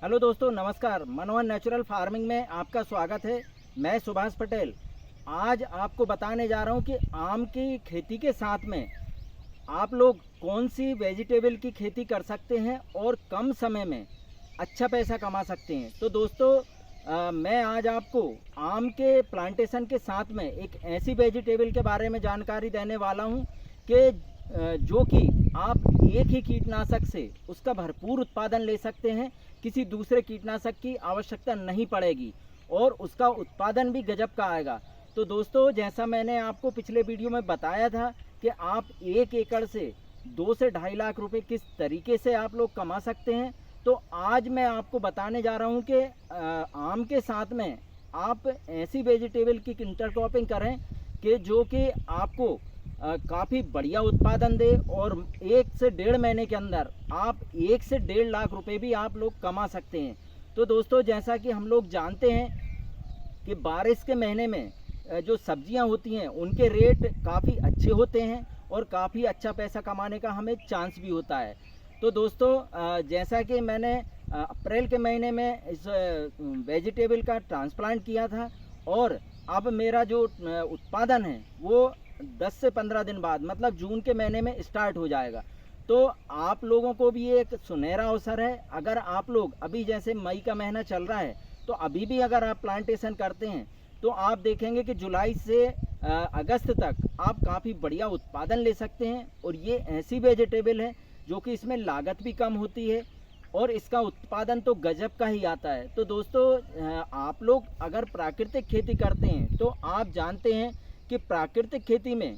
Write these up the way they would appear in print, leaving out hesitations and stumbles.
Hello दोस्तों, नमस्कार। मनोहर natural farming में आपका स्वागत है। मैं सुभाष पटेल। आज आपको बताने जा रहा हूं कि आम की खेती के साथ में आप लोग कौन सी वेजिटेबल की खेती कर सकते हैं और कम समय में अच्छा पैसा कमा सकते हैं। तो दोस्तों, मैं आज आपको आम के प्लांटेशन के साथ में एक ऐसी वेजिटेबल के बारे में जानकारी देने वाला हूं कि जो कि आप एक ही कीटनाशक से उसका भरपूर उत्पादन ले सकते हैं। किसी दूसरे कीटनाशक की आवश्यकता नहीं पड़ेगी और उसका उत्पादन भी गजब का आएगा। तो दोस्तों, जैसा मैंने आपको पिछले वीडियो में बताया था कि आप 1 एकड़ से 2 से 2.5 लाख रुपए किस तरीके से आप लोग कमा सकते हैं, तो आज मैं आपको बताने जा रहा हूं कि आम के साथ में आप ऐसी वेजिटेबल की इंटरक्रॉपिंग करें कि जो कि आपको काफ़ी बढ़िया उत्पादन दे और 1 से 1.5 महीने के अंदर आप 1 से 1.5 लाख रुपए भी आप लोग कमा सकते हैं। तो दोस्तों, जैसा कि हम लोग जानते हैं कि बारिश के महीने में जो सब्जियां होती हैं उनके रेट काफ़ी अच्छे होते हैं और काफ़ी अच्छा पैसा कमाने का हमें चांस भी होता है। तो दोस्तों, जैसा कि मैंने अप्रैल के महीने में इस वेजिटेबल का ट्रांसप्लांट किया था और अब मेरा जो उत्पादन है वो 10 से 15 दिन बाद मतलब जून के महीने में स्टार्ट हो जाएगा। तो आप लोगों को भी एक सुनहरा अवसर है। अगर आप लोग अभी, जैसे मई का महीना चल रहा है, तो अभी भी अगर आप प्लांटेशन करते हैं तो आप देखेंगे कि जुलाई से अगस्त तक आप काफ़ी बढ़िया उत्पादन ले सकते हैं। और ये ऐसी वेजिटेबल है जो कि इसमें लागत भी कम होती है और इसका उत्पादन तो गजब का ही आता है। तो दोस्तों, आप लोग अगर प्राकृतिक खेती करते हैं तो आप जानते हैं कि प्राकृतिक खेती में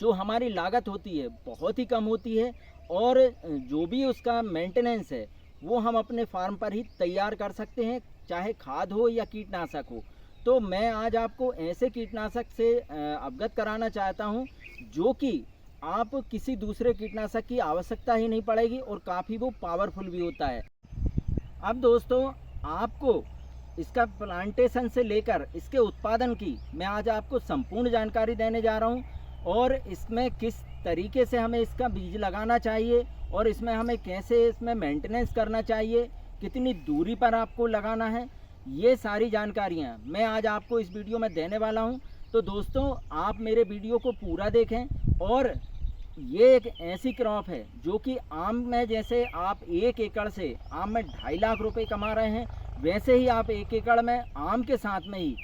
जो हमारी लागत होती है बहुत ही कम होती है और जो भी उसका मेंटेनेंस है वो हम अपने फार्म पर ही तैयार कर सकते हैं, चाहे खाद हो या कीटनाशक हो। तो मैं आज आपको ऐसे कीटनाशक से अवगत कराना चाहता हूं जो कि आप किसी दूसरे कीटनाशक की आवश्यकता ही नहीं पड़ेगी और काफ़ी वो पावरफुल भी होता है। अब दोस्तों, आपको इसका प्लांटेशन से लेकर इसके उत्पादन की मैं आज आपको संपूर्ण जानकारी देने जा रहा हूं और इसमें किस तरीके से हमें इसका बीज लगाना चाहिए और इसमें हमें कैसे इसमें मेंटेनेंस करना चाहिए, कितनी दूरी पर आपको लगाना है, ये सारी जानकारियां मैं आज आपको इस वीडियो में देने वाला हूं। तो दोस्तों, आप मेरे वीडियो को पूरा देखें। और ये एक ऐसी क्रॉप है जो कि आम में, जैसे आप 1 एकड़ से आम में 2.5 लाख रुपए कमा रहे हैं, वैसे ही आप 1 एकड़ में आम के साथ में ही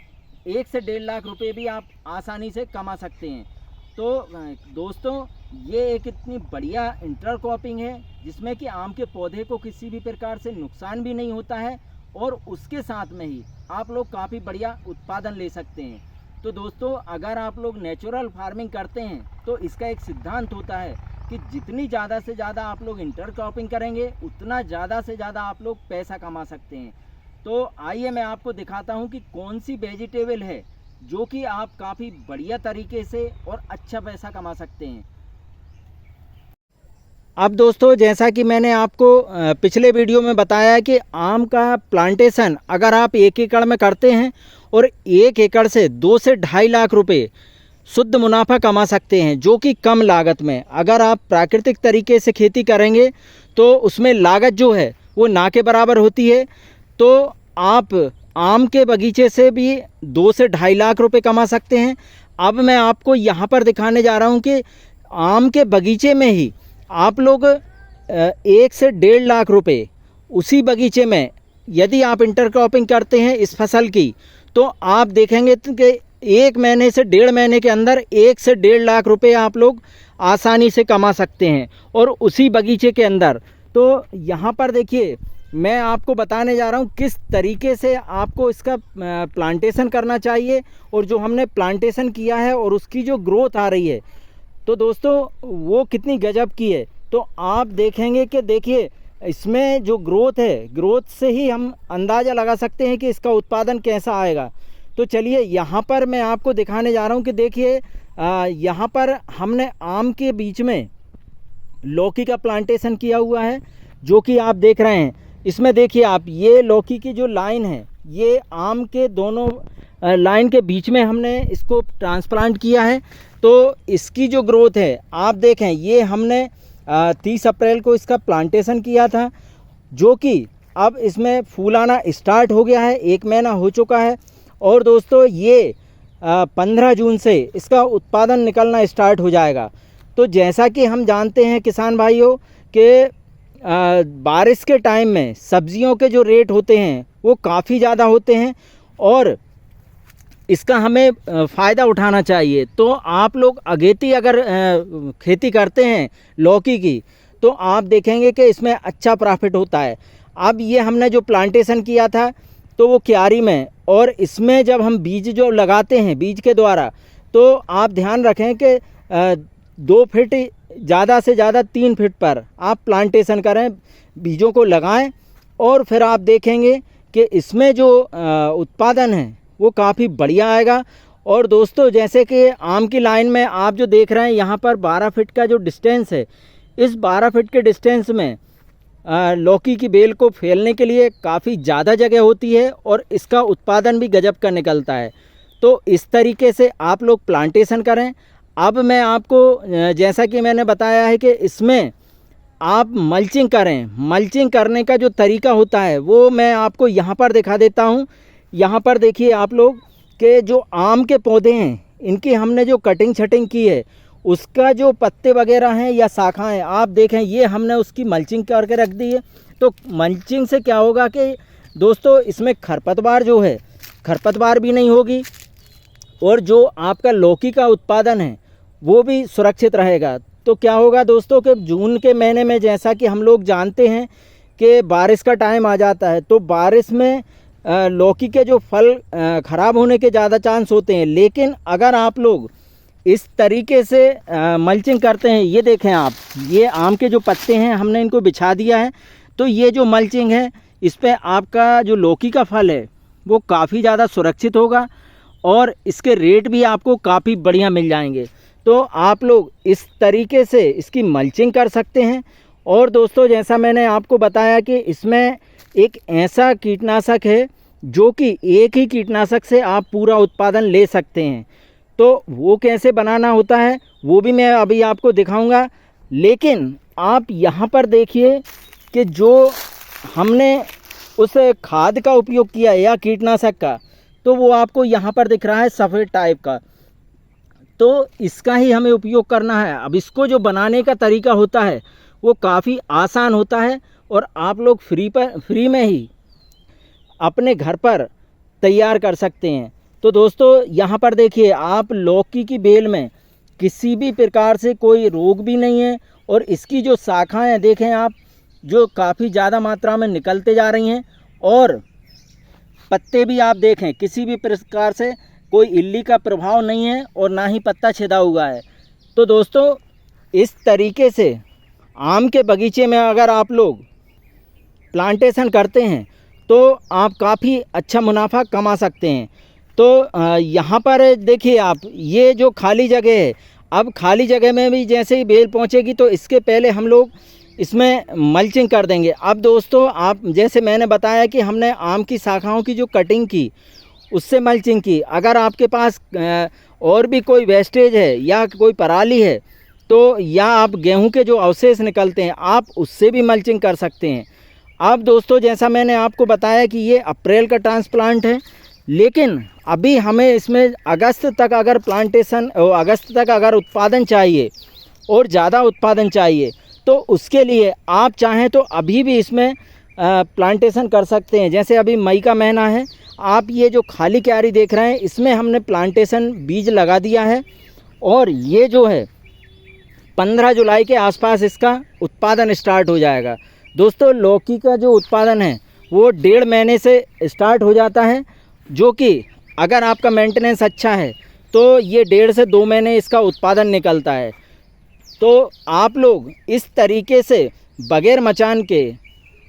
1 से 1.5 लाख रुपए भी आप आसानी से कमा सकते हैं। तो दोस्तों, ये एक इतनी बढ़िया इंटरक्रॉपिंग है जिसमें कि आम के पौधे को किसी भी प्रकार से नुकसान भी नहीं होता है और उसके साथ में ही आप लोग काफ़ी बढ़िया उत्पादन ले सकते हैं। तो दोस्तों, अगर आप लोग नेचुरल फार्मिंग करते हैं तो इसका एक सिद्धांत होता है कि जितनी ज़्यादा से ज़्यादा आप लोग इंटरक्रॉपिंग करेंगे उतना ज़्यादा से ज़्यादा आप लोग पैसा कमा सकते हैं। तो आइए मैं आपको दिखाता हूं कि कौन सी वेजिटेबल है जो कि आप काफ़ी बढ़िया तरीके से और अच्छा पैसा कमा सकते हैं। अब दोस्तों, जैसा कि मैंने आपको पिछले वीडियो में बताया कि आम का प्लांटेशन अगर आप 1 एकड़ में करते हैं और 1 एकड़ से 2 से 2.5 लाख रुपए शुद्ध मुनाफा कमा सकते हैं, जो कि कम लागत में। अगर आप प्राकृतिक तरीके से खेती करेंगे तो उसमें लागत जो है वो ना के बराबर होती है। तो आप आम के बगीचे से भी 2 से 2.5 लाख रुपए कमा सकते हैं। अब मैं आपको यहाँ पर दिखाने जा रहा हूँ कि आम के बगीचे में ही आप लोग 1 से 1.5 लाख रुपए उसी बगीचे में यदि आप इंटरक्रॉपिंग करते हैं इस फसल की, तो आप देखेंगे कि 1 महीने से 1.5 महीने के अंदर 1 से 1.5 लाख रुपए आप लोग आसानी से कमा सकते हैं और उसी बगीचे के अंदर। तो यहाँ पर देखिए, मैं आपको बताने जा रहा हूँ किस तरीके से आपको इसका प्लांटेशन करना चाहिए और जो हमने प्लांटेशन किया है और उसकी जो ग्रोथ आ रही है, तो दोस्तों वो कितनी गजब की है। तो आप देखेंगे कि देखिए, इसमें जो ग्रोथ है, ग्रोथ से ही हम अंदाज़ा लगा सकते हैं कि इसका उत्पादन कैसा आएगा। तो चलिए, यहाँ पर मैं आपको दिखाने जा रहा हूँ कि देखिए, यहाँ पर हमने आम के बीच में लौकी का प्लांटेशन किया हुआ है, जो कि आप देख रहे हैं। इसमें देखिए आप, ये लौकी की जो लाइन है, ये आम के दोनों लाइन के बीच में हमने इसको ट्रांसप्लांट किया है। तो इसकी जो ग्रोथ है आप देखें, ये हमने 30 अप्रैल को इसका प्लांटेशन किया था, जो कि अब इसमें फूल आना स्टार्ट हो गया है, 1 महीना हो चुका है। और दोस्तों ये 15 जून से इसका उत्पादन निकलना स्टार्ट हो जाएगा। तो जैसा कि हम जानते हैं किसान भाइयों कि बारिश के टाइम में सब्जियों के जो रेट होते हैं वो काफ़ी ज़्यादा होते हैं और इसका हमें फ़ायदा उठाना चाहिए। तो आप लोग अगेती अगर खेती करते हैं लौकी की, तो आप देखेंगे कि इसमें अच्छा प्रॉफिट होता है। अब ये हमने जो प्लांटेशन किया था तो वो क्यारी में, और इसमें जब हम बीज जो लगाते हैं बीज के द्वारा, तो आप ध्यान रखें कि 2 फीट ज़्यादा से ज़्यादा 3 फीट पर आप प्लांटेशन करें, बीजों को लगाएं, और फिर आप देखेंगे कि इसमें जो उत्पादन है वो काफ़ी बढ़िया आएगा। और दोस्तों जैसे कि आम की लाइन में आप जो देख रहे हैं यहाँ पर 12 फीट का जो डिस्टेंस है, इस 12 फीट के डिस्टेंस में लौकी की बेल को फैलने के लिए काफ़ी ज़्यादा जगह होती है और इसका उत्पादन भी गजब का निकलता है। तो इस तरीके से आप लोग प्लांटेशन करें। अब मैं आपको जैसा कि मैंने बताया है कि इसमें आप मल्चिंग करें। मल्चिंग करने का जो तरीका होता है वो मैं आपको यहाँ पर दिखा देता हूँ। यहाँ पर देखिए आप लोग कि जो आम के पौधे हैं इनकी हमने जो कटिंग छटिंग की है, उसका जो पत्ते वगैरह हैं या शाखाएं आप देखें, ये हमने उसकी मल्चिंग करके रख दी है। तो मल्चिंग से क्या होगा कि दोस्तों इसमें खरपतवार जो है, खरपतवार भी नहीं होगी और जो आपका लौकी का उत्पादन है वो भी सुरक्षित रहेगा। तो क्या होगा दोस्तों कि जून के महीने में जैसा कि हम लोग जानते हैं कि बारिश का टाइम आ जाता है, तो बारिश में लौकी के जो फल ख़राब होने के ज़्यादा चांस होते हैं। लेकिन अगर आप लोग इस तरीके से मल्चिंग करते हैं, ये देखें आप, ये आम के जो पत्ते हैं हमने इनको बिछा दिया है, तो ये जो मल्चिंग है इस पे आपका जो लौकी का फल है वो काफ़ी ज़्यादा सुरक्षित होगा और इसके रेट भी आपको काफ़ी बढ़िया मिल जाएंगे। तो आप लोग इस तरीके से इसकी मल्चिंग कर सकते हैं। और दोस्तों जैसा मैंने आपको बताया कि इसमें एक ऐसा कीटनाशक है जो कि एक ही कीटनाशक से आप पूरा उत्पादन ले सकते हैं। तो वो कैसे बनाना होता है वो भी मैं अभी आपको दिखाऊंगा। लेकिन आप यहाँ पर देखिए कि जो हमने उस खाद का उपयोग किया है या कीटनाशक का, तो वो आपको यहाँ पर दिख रहा है सफ़ेद टाइप का। तो इसका ही हमें उपयोग करना है। अब इसको जो बनाने का तरीका होता है वो काफ़ी आसान होता है और आप लोग फ्री में ही अपने घर पर तैयार कर सकते हैं। तो दोस्तों यहाँ पर देखिए आप, लौकी की बेल में किसी भी प्रकार से कोई रोग भी नहीं है और इसकी जो शाखाएं देखें आप, जो काफ़ी ज़्यादा मात्रा में निकलते जा रही हैं, और पत्ते भी आप देखें किसी भी प्रकार से कोई इल्ली का प्रभाव नहीं है और ना ही पत्ता छिदा हुआ है। तो दोस्तों इस तरीके से आम के बगीचे में अगर आप लोग प्लांटेशन करते हैं तो आप काफ़ी अच्छा मुनाफा कमा सकते हैं। तो यहाँ पर देखिए आप, ये जो खाली जगह है, अब खाली जगह में भी जैसे ही बेल पहुँचेगी तो इसके पहले हम लोग इसमें मल्चिंग कर देंगे। अब दोस्तों आप, जैसे मैंने बताया कि हमने आम की शाखाओं की जो कटिंग की उससे मल्चिंग की। अगर आपके पास और भी कोई वेस्टेज है या कोई पराली है, तो या आप गेहूं के जो अवशेष निकलते हैं आप उससे भी मल्चिंग कर सकते हैं। अब दोस्तों जैसा मैंने आपको बताया कि ये अप्रैल का ट्रांसप्लांट है, लेकिन अभी हमें इसमें अगस्त तक अगर अगस्त तक अगर उत्पादन चाहिए और ज़्यादा उत्पादन चाहिए, तो उसके लिए आप चाहें तो अभी भी इसमें प्लांटेशन कर सकते हैं। जैसे अभी मई का महीना है, आप ये जो खाली क्यारी देख रहे हैं इसमें हमने प्लांटेशन बीज लगा दिया है और ये जो है 15 जुलाई के आसपास इसका उत्पादन स्टार्ट हो जाएगा। दोस्तों लौकी का जो उत्पादन है वो 1.5 महीने से स्टार्ट हो जाता है, जो कि अगर आपका मेंटेनेंस अच्छा है तो ये 1.5 से 2 महीने इसका उत्पादन निकलता है। तो आप लोग इस तरीके से बगैर मचान के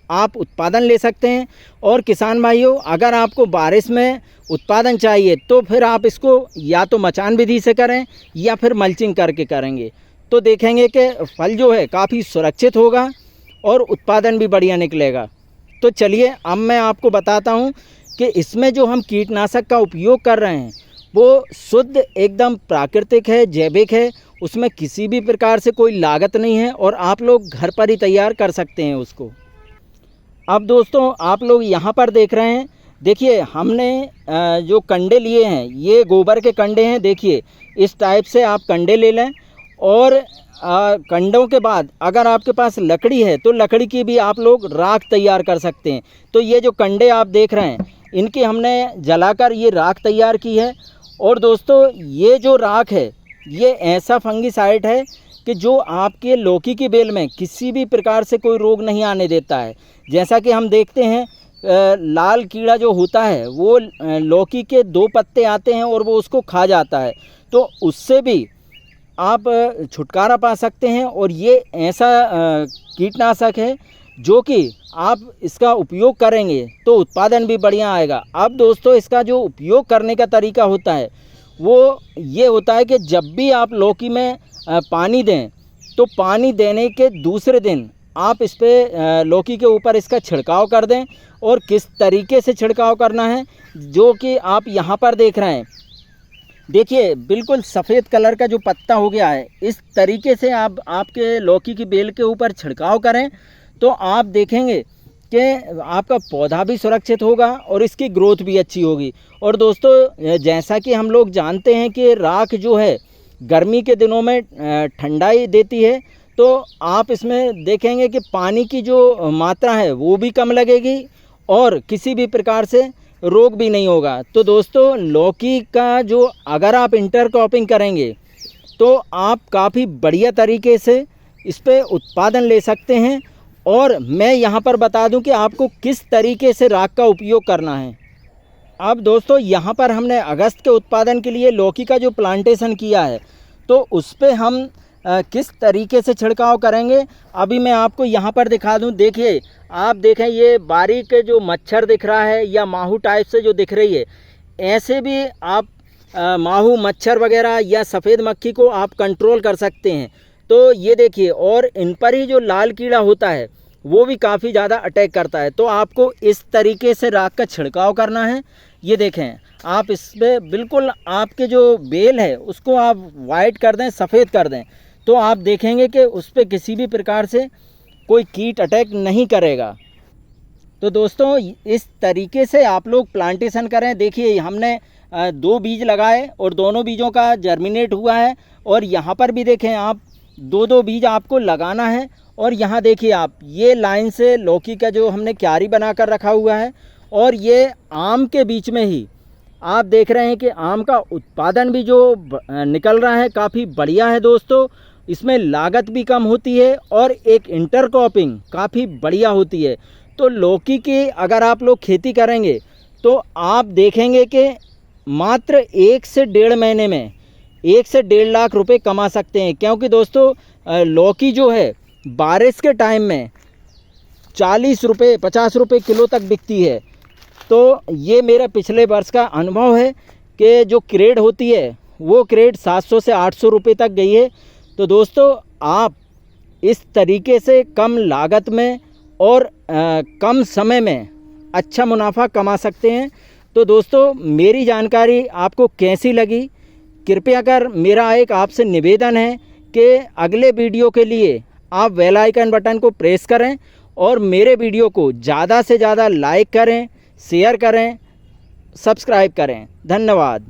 आप उत्पादन ले सकते हैं। और किसान भाइयों, अगर आपको बारिश में उत्पादन चाहिए तो फिर आप इसको या तो मचान विधि से करें या फिर मल्चिंग करके करेंगे, तो देखेंगे कि फल जो है काफ़ी सुरक्षित होगा और उत्पादन भी बढ़िया निकलेगा। तो चलिए अब मैं आपको बताता हूँ कि इसमें जो हम कीटनाशक का उपयोग कर रहे हैं वो शुद्ध एकदम प्राकृतिक है, जैविक है, उसमें किसी भी प्रकार से कोई लागत नहीं है और आप लोग घर पर ही तैयार कर सकते हैं उसको। अब दोस्तों आप लोग यहाँ पर देख रहे हैं, देखिए हमने जो कंडे लिए हैं ये गोबर के कंडे हैं। देखिए इस टाइप से आप कंडे ले लें और कंडों के बाद अगर आपके पास लकड़ी है तो लकड़ी की भी आप लोग राख तैयार कर सकते हैं। तो ये जो कंडे आप देख रहे हैं इनकी हमने जलाकर ये राख तैयार की है। और दोस्तों ये जो राख है ये ऐसा फंगिसाइड है कि जो आपके लौकी की बेल में किसी भी प्रकार से कोई रोग नहीं आने देता है। जैसा कि हम देखते हैं लाल कीड़ा जो होता है वो लौकी के 2 पत्ते आते हैं और वो उसको खा जाता है, तो उससे भी आप छुटकारा पा सकते हैं। और ये ऐसा कीटनाशक है जो कि आप इसका उपयोग करेंगे तो उत्पादन भी बढ़िया आएगा। अब दोस्तों इसका जो उपयोग करने का तरीका होता है वो ये होता है कि जब भी आप लौकी में पानी दें तो पानी देने के दूसरे दिन आप इस पर लौकी के ऊपर इसका छिड़काव कर दें। और किस तरीके से छिड़काव करना है जो कि आप यहाँ पर देख रहे हैं, देखिए बिल्कुल सफ़ेद कलर का जो पत्ता हो गया है, इस तरीके से आप आपके लौकी की बेल के ऊपर छिड़काव करें तो आप देखेंगे कि आपका पौधा भी सुरक्षित होगा और इसकी ग्रोथ भी अच्छी होगी। और दोस्तों जैसा कि हम लोग जानते हैं कि राख जो है गर्मी के दिनों में ठंडाई देती है, तो आप इसमें देखेंगे कि पानी की जो मात्रा है वो भी कम लगेगी और किसी भी प्रकार से रोग भी नहीं होगा। तो दोस्तों लौकी का जो अगर आप इंटरक्रॉपिंग करेंगे तो आप काफ़ी बढ़िया तरीके से इस पर उत्पादन ले सकते हैं। और मैं यहाँ पर बता दूं कि आपको किस तरीके से राख का उपयोग करना है। अब दोस्तों यहाँ पर हमने अगस्त के उत्पादन के लिए लौकी का जो प्लांटेशन किया है तो उस पर हम किस तरीके से छिड़काव करेंगे अभी मैं आपको यहाँ पर दिखा दूँ। देखिए आप देखें ये बारीक जो मच्छर दिख रहा है या माहू टाइप से जो दिख रही है, ऐसे भी आप माहू मच्छर वगैरह या सफ़ेद मक्खी को आप कंट्रोल कर सकते हैं। तो ये देखिए, और इन पर ही जो लाल कीड़ा होता है वो भी काफ़ी ज़्यादा अटैक करता है। तो आपको इस तरीके से राख का छिड़काव करना है। ये देखें आप इस पर बिल्कुल आपके जो बेल है उसको आप वाइट कर दें, सफ़ेद कर दें, तो आप देखेंगे कि उस पर किसी भी प्रकार से कोई कीट अटैक नहीं करेगा। तो दोस्तों इस तरीके से आप लोग प्लांटेशन करें। देखिए हमने 2 बीज लगाए और दोनों बीजों का जर्मिनेट हुआ है। और यहाँ पर भी देखें आप 2-2 बीज आपको लगाना है। और यहाँ देखिए आप ये लाइन से लौकी का जो हमने क्यारी बना कर रखा हुआ है और ये आम के बीच में ही आप देख रहे हैं कि आम का उत्पादन भी जो निकल रहा है काफ़ी बढ़िया है। दोस्तों इसमें लागत भी कम होती है और एक इंटरक्रॉपिंग काफ़ी बढ़िया होती है। तो लौकी की अगर आप लोग खेती करेंगे तो आप देखेंगे कि मात्र 1 से 1.5 महीने में 1 से 1.5 लाख रुपए कमा सकते हैं। क्योंकि दोस्तों लौकी जो है बारिश के टाइम में 40 रुपये 50 रुपये किलो तक बिकती है। तो ये मेरा पिछले वर्ष का अनुभव है कि जो क्रेड होती है वो क्रेड 700 से 800 रुपये तक गई है। तो दोस्तों आप इस तरीके से कम लागत में और कम समय में अच्छा मुनाफा कमा सकते हैं। तो दोस्तों मेरी जानकारी आपको कैसी लगी, कृपया कर मेरा एक आपसे निवेदन है कि अगले वीडियो के लिए आप बेल आइकन बटन को प्रेस करें और मेरे वीडियो को ज़्यादा से ज़्यादा लाइक करें, शेयर करें, सब्सक्राइब करें। धन्यवाद।